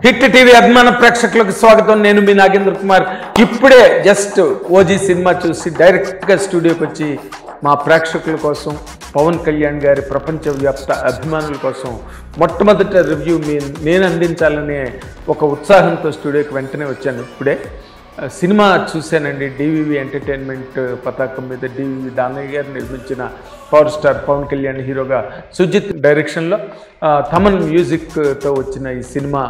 Hit TV అభిమాన ప్రేక్షకులకు స్వాగతం. నేను మీ నాగేంద్ర కుమార్. ఇప్పుడే జస్ట్ ఓజీ సినిమా చూసి డైరెక్ట్గా స్టూడియోకి వచ్చి మా ప్రేక్షకుల కోసం, పవన్ కళ్యాణ్ గారి ప్రపంచవ్యాప్త అభిమానుల కోసం మొట్టమొదటి రివ్యూ నేను అందించాలనే ఒక ఉత్సాహంతో స్టూడియోకి వెంటనే వచ్చాను. ఇప్పుడే సినిమా చూశానండి. డివివి ఎంటర్టైన్మెంట్ పతాకం మీద డివివి దానయ్య గారు నిర్మించిన పవర్ స్టార్ పవన్ కళ్యాణ్ హీరోగా సుజిత్ డైరెక్షన్లో తమన్ మ్యూజిక్తో వచ్చిన ఈ సినిమా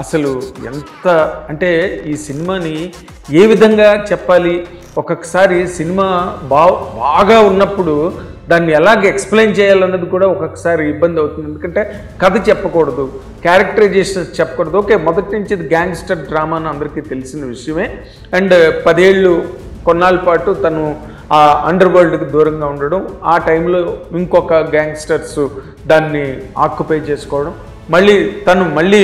అసలు ఎంత అంటే ఈ సినిమాని ఏ విధంగా చెప్పాలి, ఒక్కొక్కసారి సినిమా బాగా ఉన్నప్పుడు దాన్ని ఎలాగ ఎక్స్ప్లెయిన్ చేయాలన్నది కూడా ఒక్కొక్కసారి ఇబ్బంది అవుతుంది. ఎందుకంటే కథ చెప్పకూడదు, క్యారెక్టరైజేషన్స్ చెప్పకూడదు. ఓకే, మొదటి నుంచి ఇది గ్యాంగ్స్టర్ డ్రామా అని అందరికీ తెలిసిన విషయమే. అండ్ 10 ఏళ్ళు కొన్నాళ్ళ పాటు తను ఆ అండర్ వరల్డ్కి దూరంగా ఉండడం, ఆ టైంలో ఇంకొక గ్యాంగ్స్టర్స్ దాన్ని ఆక్యుపై చేసుకోవడం, మళ్ళీ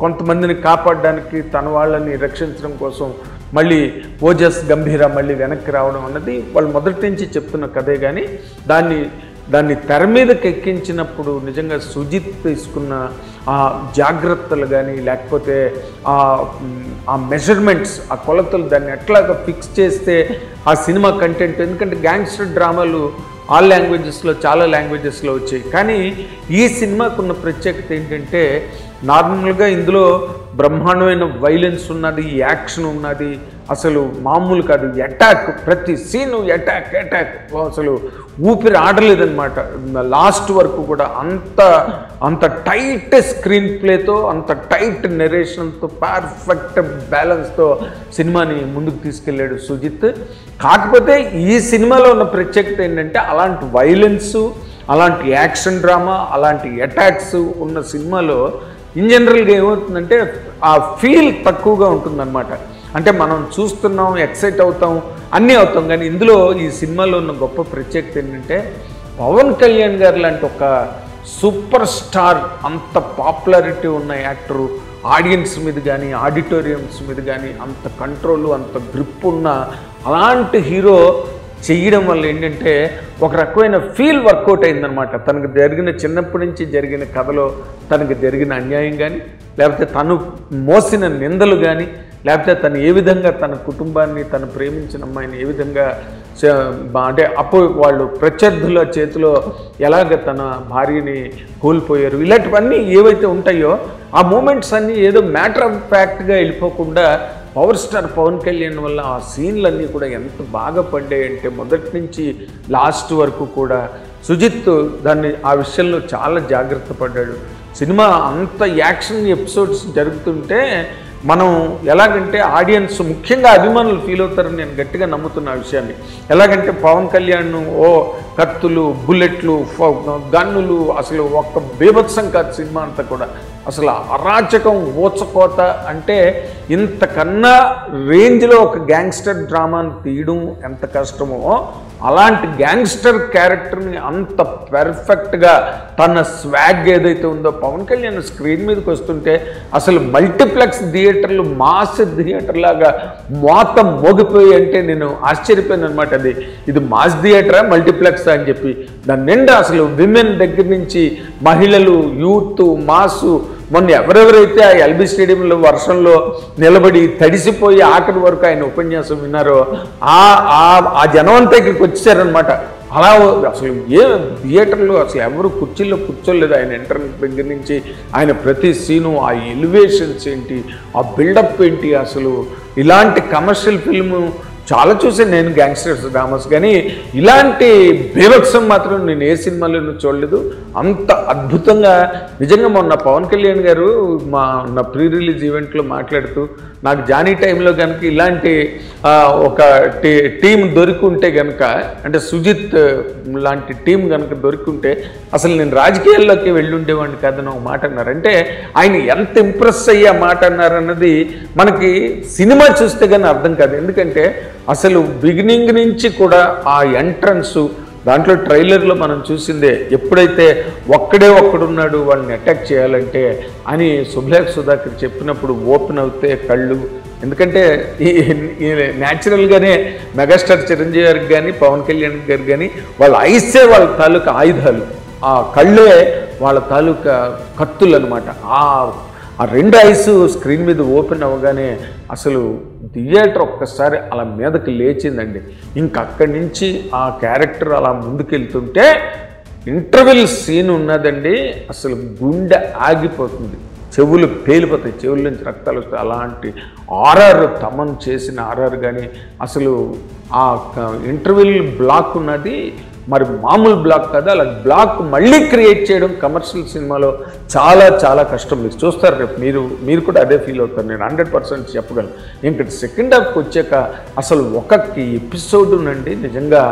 కొంతమందిని కాపాడడానికి తన వాళ్ళని రక్షించడం కోసం మళ్ళీ ఓజస్ గంభీర మళ్ళీ వెనక్కి రావడం అన్నది వాళ్ళు మొదటి నుంచి చెప్తున్న కథే. కానీ దాన్ని తెర మీదకి ఎక్కించినప్పుడు నిజంగా సుజిత్ తీసుకున్న ఆ జాగ్రత్తలు కానీ, లేకపోతే ఆ మెజర్మెంట్స్, ఆ కొలతలు, దాన్ని ఎట్లాగా ఫిక్స్ చేస్తే ఆ సినిమా కంటెంట్. ఎందుకంటే గ్యాంగ్స్టర్ డ్రామాలు ఆల్ లాంగ్వేజెస్లో, చాలా లాంగ్వేజెస్లో వచ్చాయి. కానీ ఈ సినిమాకున్న ప్రత్యేకత ఏంటంటే నార్మల్గా ఇందులో బ్రహ్మాండమైన వైలెన్స్ ఉన్నది, యాక్షన్ ఉన్నది, అసలు మామూలు కాదు. అటాక్, ప్రతి సీను అటాక్ అసలు ఊపిరి ఆడలేదన్నమాట లాస్ట్ వరకు కూడా. అంత టైట్ స్క్రీన్ ప్లేతో, అంత టైట్ నెరేషన్తో, పర్ఫెక్ట్ బ్యాలెన్స్తో సినిమాని ముందుకు తీసుకెళ్ళాడు సుజిత్. కాకపోతే ఈ సినిమాలో ఉన్న ప్రత్యేకత ఏంటంటే అలాంటి వైలెన్సు, అలాంటి యాక్షన్ డ్రామా, అలాంటి అటాక్స్ ఉన్న సినిమాలో ఇన్ జనరల్గా ఏమవుతుందంటే ఆ ఫీల్ తక్కువగా ఉంటుందన్నమాట. అంటే మనం చూస్తున్నాం, ఎక్సైట్ అవుతాం, అన్నీ అవుతాం. కానీ ఇందులో ఈ సినిమాలో ఉన్న గొప్ప ప్రత్యేకత ఏంటంటే పవన్ కళ్యాణ్ గారు లాంటి ఒక సూపర్ స్టార్, అంత పాపులారిటీ ఉన్న యాక్టరు, ఆడియన్స్ మీద కానీ, ఆడిటోరియంస్ మీద కానీ అంత కంట్రోల్, అంత గ్రిప్ ఉన్న అలాంటి హీరో చేయడం వల్ల ఏంటంటే ఒక రకమైన ఫీల్ వర్కౌట్ అయిందనమాట. తనకు జరిగిన చిన్నప్పటి నుంచి జరిగిన కథలో తనకు జరిగిన అన్యాయం కానీ, లేకపోతే తను మోసిన నిందలు కానీ, లేకపోతే తను ఏ విధంగా తన కుటుంబాన్ని, తను ప్రేమించిన అమ్మాయిని ఏ విధంగా అంటే అప్పుడు వాళ్ళు ప్రత్యర్థుల చేతిలో ఎలాగ తన భార్యని కోల్పోయారు, ఇలాంటివన్నీ ఏవైతే ఉంటాయో ఆ మూమెంట్స్ అన్నీ ఏదో మ్యాటర్ ఆఫ్ ఫ్యాక్ట్గా వెళ్ళిపోకుండా పవర్ స్టార్ పవన్ కళ్యాణ్ వల్ల ఆ సీన్లన్నీ కూడా ఎంత బాగా పడ్డాయంటే మొదటి నుంచి లాస్ట్ వరకు కూడా సుజిత్ ఆ విషయంలో చాలా జాగ్రత్త పడ్డాడు. సినిమా అంత యాక్షన్ ఎపిసోడ్స్ జరుగుతుంటే మనం ఎలాగంటే ఆడియన్స్, ముఖ్యంగా అభిమానులు ఫీల్ అవుతారని నేను గట్టిగా నమ్ముతున్న విషయాన్ని. ఎలాగంటే పవన్ కళ్యాణ్ కత్తులు, బుల్లెట్లు, గన్నులు, అసలు ఒక్క బీభత్సం కాదు సినిమా అంతా కూడా. అసలు అరాచకం, ఊచకోత, అంటే ఇంతకన్నా రేంజ్లో ఒక గ్యాంగ్స్టర్ డ్రామాని తీయడం ఎంత కష్టమో అలాంటి గ్యాంగ్స్టర్ క్యారెక్టర్ని అంత పెర్ఫెక్ట్గా తన స్వాగ్ ఏదైతే ఉందో పవన్ కళ్యాణ్ స్క్రీన్ మీదకి వస్తుంటే అసలు మల్టీప్లెక్స్ థియేటర్లు మాస్ థియేటర్ లాగా మొత్తం మోగిపోయి, అంటే నేను ఆశ్చర్యపోయాను అనమాట. ఇది మాస్ థియేటరా మల్టీప్లెక్స్ అని చెప్పి. దాని నిండా అసలు విమెన్ దగ్గర నుంచి మహిళలు, యూత్, మాసు, మొన్న ఎవరెవరైతే ఆ ఎల్బీ స్టేడియంలో వర్షంలో నిలబడి తడిసిపోయి ఆఖరి వరకు ఆయన ఉపన్యాసం విన్నారో ఆ జనం అంతా ఇక్కడికి వచ్చేసారనమాట. అలా అసలు ఏ థియేటర్లో అసలు ఎవరు కుర్చీల్లో కూర్చోలేదు. ఆయన ఎంటర్ దగ్గర నుంచి ఆయన ప్రతి సీను, ఆ ఎలివేషన్స్ ఏంటి, ఆ బిల్డప్ ఏంటి, అసలు ఇలాంటి కమర్షియల్ ఫిల్ము చాలా చూసాను నేను గ్యాంగ్స్టర్స్ డ్రామాస్, కానీ ఇలాంటి బీభత్సం మాత్రం నేను ఏ సినిమాలోనూ చూడలేదు. అంత అద్భుతంగా నిజంగా మొన్న పవన్ కళ్యాణ్ గారు నా ప్రీ రిలీజ్ ఈవెంట్లో మాట్లాడుతూ నాకు జానీ టైంలో కనుక ఇలాంటి ఒక టీం దొరికింటే కనుక, అంటే సుజిత్ లాంటి టీం కనుక దొరికింటే అసలు నేను రాజకీయాల్లోకి వెళ్ళి ఉండేవాడిని కాదని ఒక మాట అన్నారు. అంటే ఆయన ఎంత ఇంప్రెస్ అయ్యి ఆ మాట అన్నారన్నది మనకి సినిమా చూస్తే కానీ అర్థం కాదు. ఎందుకంటే అసలు బిగినింగ్ నుంచి కూడా ఆ ఎంట్రన్సు, దాంట్లో ట్రైలర్లో మనం చూసిందే, ఎప్పుడైతే ఒక్కడున్నాడు వాళ్ళని అటాక్ చేయాలంటే అని శుభలేఖ సుధాకర్ చెప్పినప్పుడు ఓపెన్ అవుతే కళ్ళు. ఎందుకంటే ఈ న్యాచురల్గానే మెగాస్టార్ చిరంజీవి గారికి కానీ, పవన్ కళ్యాణ్ గారికి కానీ వాళ్ళ ఐసే వాళ్ళ తాలూకా ఆయుధాలు, ఆ కళ్ళే వాళ్ళ తాలూకా కత్తులు అనమాట. ఆ 2 ఐస్ స్క్రీన్ మీద ఓపెన్ అవ్వగానే అసలు థియేటర్ ఒక్కసారి అలా మీదకి లేచిందండి. ఇంకక్కడి నుంచి ఆ క్యారెక్టర్ అలా ముందుకెళ్తుంటే ఇంటర్వెల్ సీన్ ఉన్నదండి, అసలు గుండె ఆగిపోతుంది, చెవులు పేలిపోతాయి, చెవుల నుంచి రక్తాలు వస్తాయి. అలాంటి ఆర్ఆర్ తమన్ చేసిన ఆర్ఆర్ కానీ అసలు ఆ ఇంటర్వెల్ బ్లాక్ ఉన్నది మరి మామూలు బ్లాక్ కాదు. అలా బ్లాక్ మళ్ళీ క్రియేట్ చేయడం కమర్షియల్ సినిమాలో చాలా చాలా కష్టం. మీరు చూస్తారు రేపు మీరు కూడా అదే ఫీల్ అవుతారు, నేను 100% చెప్పగలను. ఇంకా సెకండ్ హాఫ్కి వచ్చాక అసలు ఒక ఎపిసోడ్ నుండి నిజంగా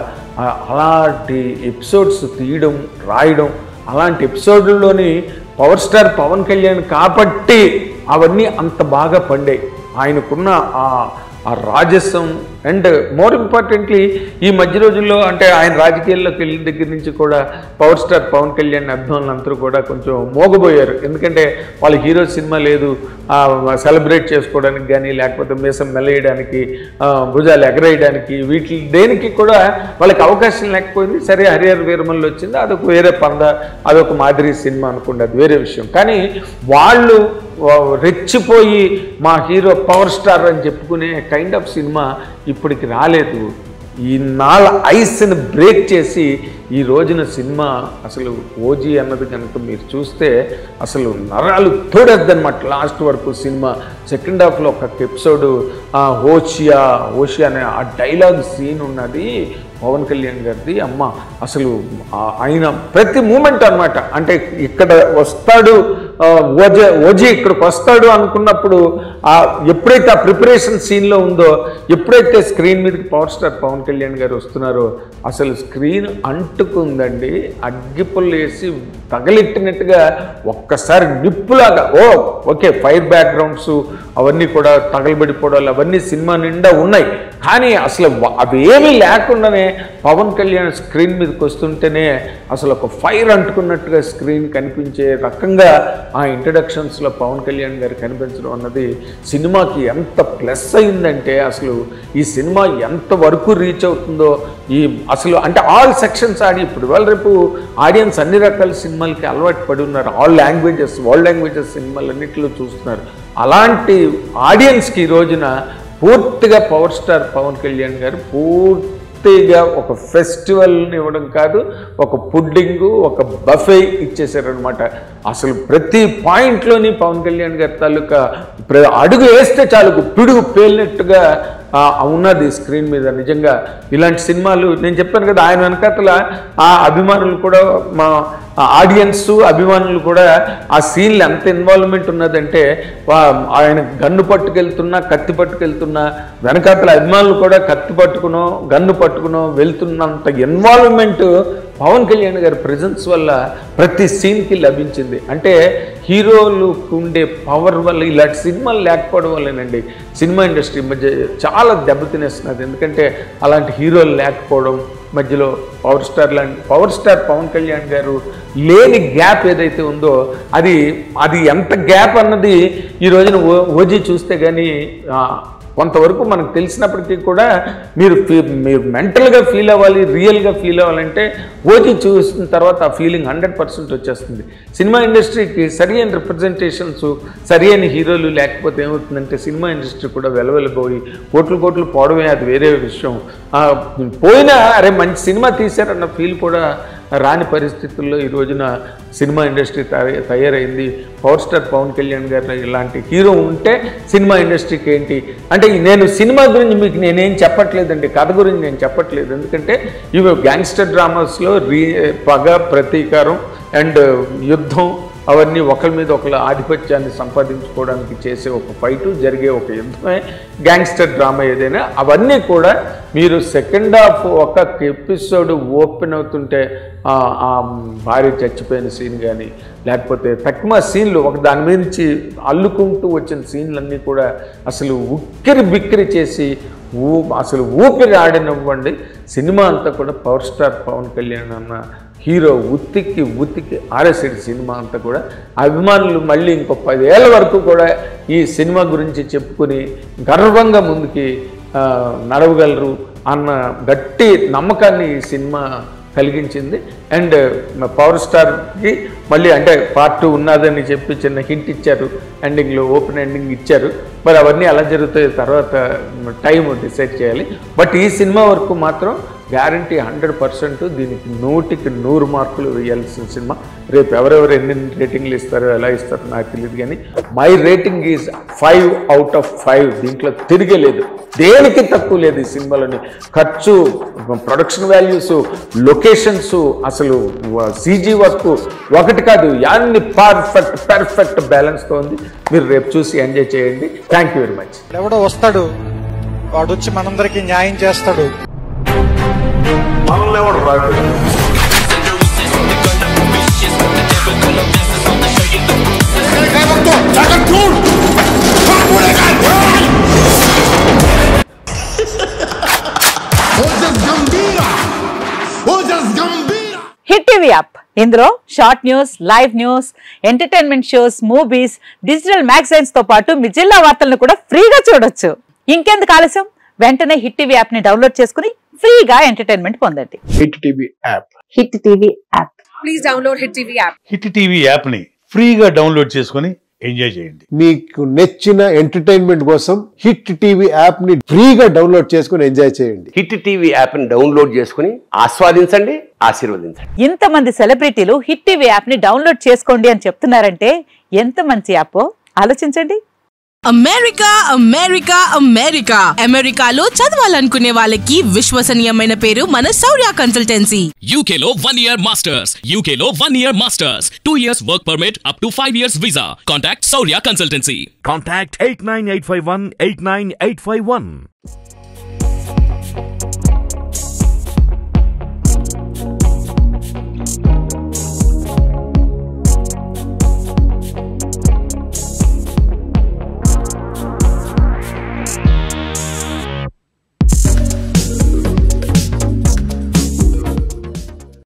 అలాంటి ఎపిసోడ్స్ తీయడం రాయడం, అలాంటి ఎపిసోడ్లోని పవర్ స్టార్ పవన్ కళ్యాణ్ కాబట్టి అవన్నీ అంత బాగా పండాయి. ఆయనకున్న ఆ రాజసం అండ్ మోర్ ఇంపార్టెంట్లీ ఈ మధ్య రోజుల్లో అంటే ఆయన రాజకీయాల్లోకి వెళ్ళిన దగ్గర నుంచి కూడా పవర్ స్టార్ పవన్ కళ్యాణ్ అభిమానులు అందరూ కూడా కొంచెం మోగబోయారు. ఎందుకంటే వాళ్ళ హీరో సినిమా లేదు, సెలబ్రేట్ చేసుకోవడానికి కానీ లేకపోతే మీసం మెలేయడానికి, భుజాలు ఎగరేయడానికి, వీటి దేనికి కూడా వాళ్ళకి అవకాశం లేకపోయింది. సరే హరిహర వీరమల్లు వచ్చింది, అదొక వేరే పంద, అదొక మాదిరి సినిమా అనుకోండి, అది వేరే విషయం. కానీ వాళ్ళు రెచ్చిపోయి మా హీరో పవర్ స్టార్ అని చెప్పుకునే కైండ్ ఆఫ్ సినిమా ఇప్పటికి రాలేదు. ఈ 4 ఐస్ని బ్రేక్ చేసి ఈ రోజున సినిమా అసలు ఓజీ అన్నది కనుక మీరు చూస్తే అసలు నరాలు తోడేద్దనమాట లాస్ట్ వరకు సినిమా. సెకండ్ హాఫ్లో ఒక ఎపిసోడు హోషియా అనే ఆ డైలాగ్ సీన్ ఉన్నది పవన్ కళ్యాణ్ గారిది. అమ్మ అసలు ఆయన ప్రతి మూమెంట్ అనమాట. అంటే ఇక్కడ వస్తాడు ఓజీ ఇక్కడికి వస్తాడు అనుకున్నప్పుడు ఎప్పుడైతే ఆ ప్రిపరేషన్ సీన్లో ఉందో, ఎప్పుడైతే స్క్రీన్ మీదకి పవర్ స్టార్ పవన్ కళ్యాణ్ గారు వస్తున్నారో అసలు స్క్రీన్ అంటుకుందండి, అగ్గిపుల్లు వేసి తగలెట్టినట్టుగా ఒక్కసారి నిప్పులాగా. ఓకే ఫైర్ బ్యాక్గ్రౌండ్స్ అవన్నీ కూడా తగలబడిపోవడాలు అవన్నీ సినిమా నిండా ఉన్నాయి. కానీ అసలు అవేమీ లేకుండానే పవన్ కళ్యాణ్ స్క్రీన్ మీదకి వస్తుంటేనే అసలు ఒక ఫైర్ అంటుకున్నట్టుగా స్క్రీన్ కనిపించే రకంగా ఆ ఇంట్రడక్షన్స్లో పవన్ కళ్యాణ్ గారు కనిపించడం అన్నది సినిమాకి ఎంత ప్లస్ అయిందంటే అసలు ఈ సినిమా ఎంతవరకు రీచ్ అవుతుందో అసలు అంటే ఆల్ సెక్షన్స్ ఆడి ఇప్పుడు ఇవాళ రేపు ఆడియన్స్ అన్ని రకాల సినిమాలకి అలవాటు పడి ఉన్నారు. ఆల్ లాంగ్వేజెస్ వరల్డ్ లాంగ్వేజెస్ సినిమాలన్నింటిలో చూస్తున్నారు. అలాంటి ఆడియన్స్కి ఈ రోజున పూర్తిగా పవర్ స్టార్ పవన్ కళ్యాణ్ గారు పూర్తిగా ఒక ఫెస్టివల్ని ఇవ్వడం కాదు, ఒక పుడ్డింగు, ఒక బఫే ఇచ్చేసారనమాట. అసలు ప్రతి పాయింట్లోని పవన్ కళ్యాణ్ గారి తాలూకా అడుగు వేస్తే చాలు పిడుగు పేలినట్టుగా ఉన్నది స్క్రీన్ మీద. నిజంగా ఇలాంటి సినిమాలు నేను చెప్పాను కదా, ఆయన వెనకాతల ఆ అభిమానులు కూడా మా ఆడియన్స్ అభిమానులు కూడా ఆ సీన్లు ఎంత ఇన్వాల్వ్మెంట్ ఉన్నదంటే ఆయన గన్ను పట్టుకెళ్తున్నా కత్తి పట్టుకెళ్తున్నా వెనకాతల అభిమానులు కూడా కత్తి పట్టుకునో గన్ను పట్టుకునో వెళ్తున్నంత ఇన్వాల్వ్మెంట్ పవన్ కళ్యాణ్ గారి ప్రెజెన్స్ వల్ల ప్రతి సీన్కి లభించింది. అంటే హీరోలకు ఉండే పవర్ వల్ల ఇలాంటి సినిమాలు లేకపోవడం వల్లేనండి సినిమా ఇండస్ట్రీ మధ్య చాలా దెబ్బతినేస్తున్నది. ఎందుకంటే అలాంటి హీరోలు లేకపోవడం మధ్యలో పవర్ స్టార్ పవన్ కళ్యాణ్ గారు లేని గ్యాప్ ఏదైతే ఉందో అది ఎంత గ్యాప్ అన్నది ఈ రోజున ఓజీ చూస్తే కానీ కొంతవరకు మనకు తెలిసినప్పటికీ కూడా మీరు మెంటల్గా ఫీల్ అవ్వాలి, రియల్గా ఫీల్ అవ్వాలంటే ఓజీ చూసిన తర్వాత ఆ ఫీలింగ్ 100% వచ్చేస్తుంది. సినిమా ఇండస్ట్రీకి సరి అయిన రిప్రజెంటేషన్స్, సరి అయిన హీరోలు లేకపోతే ఏమవుతుందంటే సినిమా ఇండస్ట్రీ కూడా వెలవెలబోయి కోట్లు పోవడమే అది వేరే విషయం. పోయినా అరే మంచి సినిమా తీశారన్న ఫీల్ కూడా రాని పరిస్థితుల్లో ఈ రోజున సినిమా ఇండస్ట్రీ తయారైంది. పవర్ స్టార్ పవన్ కళ్యాణ్ గారు ఇలాంటి హీరో ఉంటే సినిమా ఇండస్ట్రీకి ఏంటి అంటే నేను సినిమా గురించి మీకు నేనేం చెప్పట్లేదండి, కథ గురించి నేను చెప్పట్లేదు. ఎందుకంటే ఇవి గ్యాంగ్స్టర్ డ్రామాస్లో పగ ప్రతీకారం అండ్ యుద్ధం అవన్నీ ఒకరి మీద ఒకరు ఆధిపత్యాన్ని సంపాదించుకోవడానికి చేసే ఒక ఫైటు, జరిగే ఒక యుద్ధమే గ్యాంగ్స్టర్ డ్రామా ఏదైనా. అవన్నీ కూడా మీరు సెకండ్ హాఫ్ ఒక ఎపిసోడ్ ఓపెన్ అవుతుంటే ఆ భార్య చచ్చిపోయిన సీన్ కానీ లేకపోతే తక్కువ సీన్లు ఒక దాని మీద నుంచి అల్లుకుంటూ వచ్చిన సీన్లన్నీ కూడా అసలు ఉక్కిరి బిక్కిరి చేసి అసలు ఊపిరి ఆడినవ్వండి. సినిమా అంతా కూడా పవర్ స్టార్ పవన్ కళ్యాణ్ అన్న హీరో ఉత్తికి ఆరేసేడు సినిమా అంతా కూడా. అభిమానులు మళ్ళీ ఇంకో 10 ఏళ్ళ వరకు కూడా ఈ సినిమా గురించి చెప్పుకుని గర్వంగా ముందుకి నడవగలరు అన్న గట్టి నమ్మకాన్ని ఈ సినిమా కలిగించింది. అండ్ పవర్ స్టార్కి మళ్ళీ అంటే పార్ట్ 2 ఉన్నదని చెప్పి చిన్న హింట్ ఇచ్చారు, ఎండింగ్లో ఓపెన్ ఎండింగ్ ఇచ్చారు. మరి అవన్నీ ఎలా జరుగుతాయో తర్వాత టైం డిసైడ్ చేయాలి. బట్ ఈ సినిమా వరకు మాత్రం గ్యారంటీ 100% దీనికి 100కి 100 మార్కులు వేయాల్సిన సినిమా. రేపు ఎవరెవరు ఎన్ని రేటింగ్లు ఇస్తారో ఎలా ఇస్తారో నాకు తెలియదు, కానీ my rating is 5 out of 5. దీంట్లో తిరిగేలేదు, దేనికి తక్కువ లేదు. ఈ సినిమాలోని ఖర్చు, ప్రొడక్షన్ వాల్యూస్, లొకేషన్స్, అసలు CG వర్క్ ఒకటి కాదు, అన్ని పర్ఫెక్ట్ బ్యాలెన్స్తో ఉంది. మీరు రేపు చూసి ఎంజాయ్ చేయండి. Thank you very much. ఎవడో వస్తాడు, వాడు వచ్చి మనందరికీ న్యాయం చేస్తాడు. హిట్ టీవీ యాప్, ఇందులో short news, live news, entertainment shows, movies, digital magazines తో పాటు మీ జిల్లా వార్తలను కూడా ఫ్రీగా చూడొచ్చు. ఇంకెందుకు ఆలస్యం, వెంటనే హిట్ టీవీ యాప్ ని డౌన్లోడ్ చేసుకుని ఫ్రీగా ఎంటర్టైన్మెంట్ పొందండి. Hit TV app. Hit TV app. Please download hit TV app. Hit TV app ని ఫ్రీగా డౌన్లోడ్ చేసుకుని ఎంజాయ్ చేయండి. మీకు నచ్చిన ఎంటర్టైన్మెంట్ కోసం హిట్ టీవీ యాప్ ని ఫ్రీగా డౌన్లోడ్ చేసుకుని ఎంజాయ్ చేయండి. హిట్ టీవీ యాప్ ని డౌన్లోడ్ చేసుకుని ఆస్వాదించండి, ఆశీర్వదించండి. ఇంతమంది సెలబ్రిటీలు హిట్ టీవీ యాప్ ని డౌన్లోడ్ చేసుకోండి అని చెప్తున్నారంటే ఎంత మంచి యాప్ ఆలోచించండి. అమెరికా అమెరికా అమెరికా అమెరికాలో చదవాలనుకునే వాళ్ళకి విశ్వసనీయమైన పేరు మన శౌర్య కన్సల్టెన్సీ. UK లో 1 year masters, UK లో 1 year masters, 2 years work permit up to 5 years visa. Contact Saurya Consultancy. Contact 89851 89851.